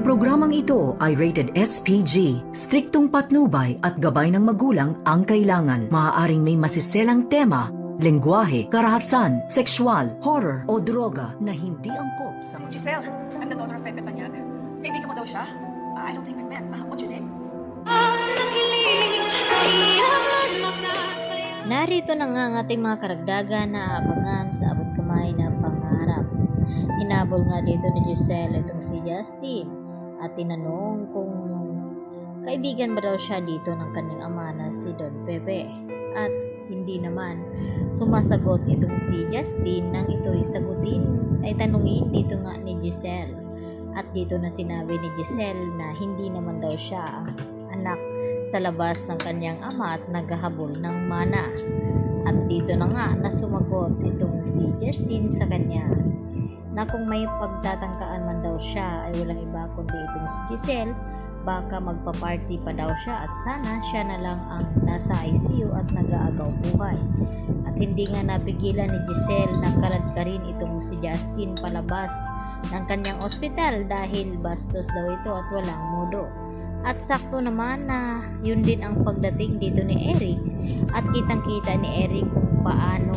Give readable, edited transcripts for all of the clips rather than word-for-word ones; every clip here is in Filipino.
programang ito ay rated SPG. Striktong patnubay at gabay ng magulang ang kailangan. Maaaring may masiselang tema, lengguwahe, karahasan, sexual, horror o droga na hindi angkop sa mga... Giselle, I'm the daughter of Pepe Panyan. Kaibigan mo daw siya? I don't think we met. What's your name? Narito na nga ang ating mga karagdagan na abangan sa abot kamay na pangarap. Hinabol nga dito ni Giselle itong si Justin at tinanong kung kaibigan ba daw siya dito ng kanyang ama na si Don Pepe. At hindi naman sumasagot itong si Justin nang ito'y tanungin dito nga ni Giselle. At dito na sinabi ni Giselle na hindi naman daw siya ang anak sa labas ng kanyang ama at naghahabol ng mana. At dito na nga na sumagot itong si Justin sa kanya na kung may pagtatangkaan man daw siya ay walang iba kundi itong si Giselle, baka magpa-party pa daw siya at sana siya na lang ang nasa ICU at nag-aagaw buhay. At hindi nga napigilan ni Giselle na kalad ka rin itong si Justin palabas ng kanyang ospital dahil bastos daw ito at walang modo. At sakto naman na yun din ang pagdating dito ni Eric at kitang-kita ni Eric kung paano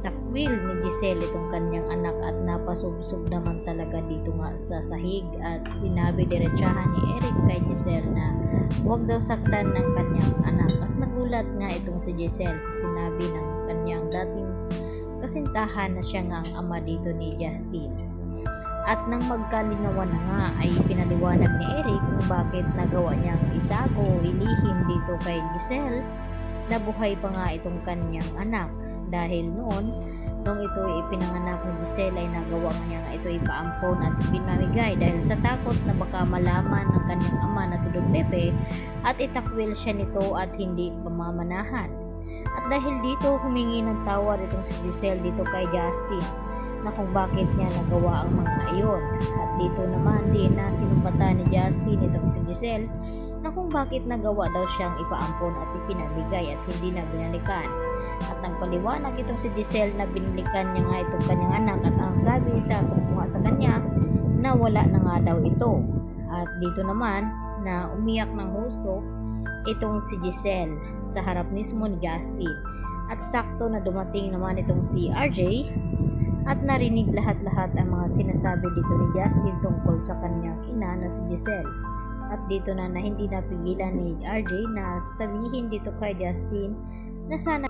takwil ni Giselle itong kanyang anak at napasubsob naman talaga dito nga sa sahig at sinabi diretsahan ni Eric kay Giselle na huwag daw saktan ng kanyang anak at nagulat nga itong si Giselle sa sinabi ng kanyang dating kasintahan na siya nga ang ama dito ni Justin. At nang magkalinawan na nga ay pinaliwanag ni Eric kung bakit nagawa niyang itago, ilihim dito kay Giselle na buhay pa nga itong kanyang anak. Dahil noon, nung ito ipinanganak ni Giselle ay nagawa niya nga ito ipaampon at ipinamigay dahil sa takot na baka malaman ng kanyang ama na si Don Pepe at itakwil siya nito at hindi pamamanahan. At dahil dito humingi ng tawad itong si Giselle dito kay Justin na kung bakit niya nagawa ang mga iyon. At dito naman din na sinumbatan ni Justin itong si Giselle na kung bakit nagawa daw siyang ipaampon at ipinabigay at hindi na binalikan. At nagpaliwanag itong si Giselle na binilikan niya nga itong kanyang anak at ang sabi sa kumuha sa kanya na wala na nga daw ito. At dito naman na umiyak ng husto itong si Giselle sa harap mismo ni Justin. At sakto na dumating naman itong si RJ at narinig lahat-lahat ang mga sinasabi dito ni Justin tungkol sa kanyang ina na si Giselle. At dito na hindi napigilan ni RJ na sabihin dito kay Justin na sana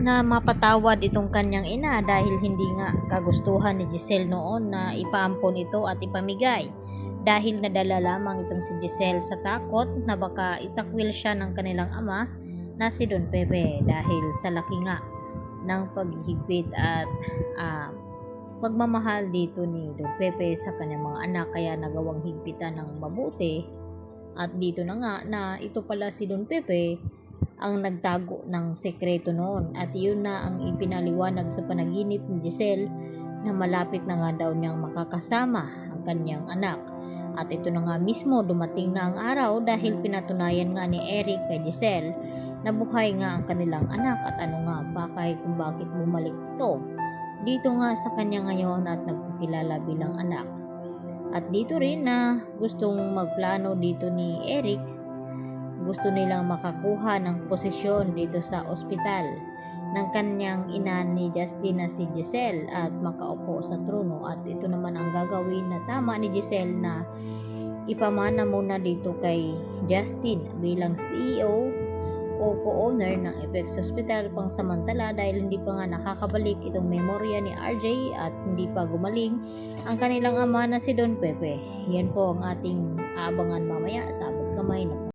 na mapatawad itong kanyang ina dahil hindi nga kagustuhan ni Giselle noon na ipaampon ito at ipamigay. Dahil nadala lamang itong si Giselle sa takot na baka itakwil siya ng kanilang ama na si Don Pepe dahil sa laki nga ng paghihigpit at pagmamahal dito ni Don Pepe sa kanyang mga anak kaya nagawang higpitan ng mabuti. At dito na nga na ito pala si Don Pepe ang nagtago ng sekreto noon at yun na ang ipinaliwanag sa panaginip ni Giselle na malapit na nga daw niyang makakasama ang kanyang anak. At ito na nga mismo dumating na ang araw dahil pinatunayan nga ni Eric kay Giselle na buhay nga ang kanilang anak at ano nga bakay kung bakit bumalik ito dito nga sa kanya ngayon at nagpakilala bilang anak. At dito rin na gustong magplano dito ni Eric, gusto nilang makakuha ng posisyon dito sa ospital ng kanyang ina ni Justin na si Giselle at makaupo sa trono. At ito naman ang gagawin na tama ni Giselle na ipamana muna dito kay Justin bilang CEO o co-owner ng Apex Hospital pang samantala dahil hindi pa nga nakakabalik itong memorya ni RJ at hindi pa gumaling ang kanilang ama na si Don Pepe. Yan po ang ating aabangan mamaya sa abot kamay na